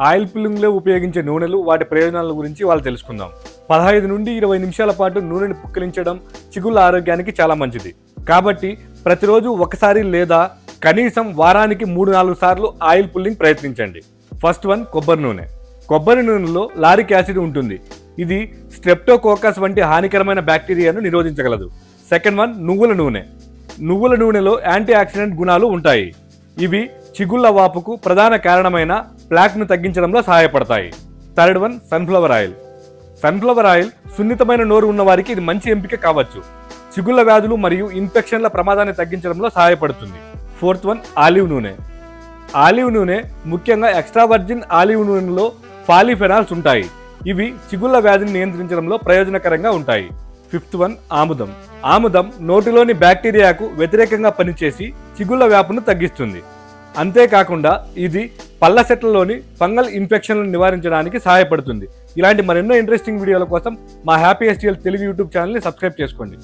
Oil పుల్లింగ్లో ఉపయోగించే నూనెలు వాటి ప్రయోజనాల గురించి వాళ్ళు తెలుసుకుందాం. 15 నుండి 20 నిమిషాల పాటు నూనెని పుక్కిలించడం చిగుళ్ళ ఆరోగ్యానికి చాలా మంచిది. కాబట్టి ప్రతిరోజు ఒకసారి లేదా కనీసం వారానికి 3-4 సార్లు ఆయిల్ పుల్లింగ్ ప్రయత్నించండి. ఫస్ట్ వన్ కొబ్బరి నూనె. కొబ్బరి నూనెలో లారిక్ యాసిడ్ ఉంటుంది. ఇది స్ట్రెప్టోకోకస్ వంటి హానికరమైన బ్యాక్టీరియాను నిరోధించగలదు. సెకండ్ వన్ నువ్వుల నూనె. నువ్వుల నూనెలో యాంటీ ఆక్సిడెంట్ గుణాలు ఉంటాయి. ఇవి చిగుళ్ళ వాపుకు ప్రధాన కారణమైన ప్లాక్ను తగ్గించడంలో సహాయపడతాయి. Third one sunflower oil. Sunflower oil సున్నితమైన నోరు ఉన్న వారికి ఇది మంచి ఎంపిక కావచ్చు. చిగుళ్ళ వ్యాధులు మరియు ఇన్ఫెక్షన్ల ప్రమాదాన్ని తగ్గించడంలో సహాయపడుతుంది. ఫోర్త్ వన్ ఆలివ్ నూనె. ఆలివ్ నూనె ముఖ్యంగా ఎక్స్ట్రా వర్జిన్ ఆలివ్ నూనెలో పాలిఫెనాల్స్ ఉంటాయి. ఇవి చిగుళ్ళ వ్యాధిని నియంత్రించడంలో ప్రయోజనకరంగా ఉంటాయి. ఫిఫ్త్ వన్ ఆముదం. ఆముదం నోటిలోని బ్యాక్టీరియాకు వ్యతిరేకంగా పనిచేసి చిగుళ్ళ వ్యాపును తగ్గిస్తుంది. అంతేకాకుండా ఇది పళ్ళ సెట్లలోని ఫంగల్ ఇన్ఫెక్షన్లను నివారించడానికి సహాయపడుతుంది. ఇలాంటి మరెన్నో ఇంట్రెస్టింగ్ వీడియోల కోసం మా హ్యాపీ ఎస్టీఎల్ తెలుగు యూట్యూబ్ ఛానల్ని సబ్స్క్రైబ్ చేసుకోండి.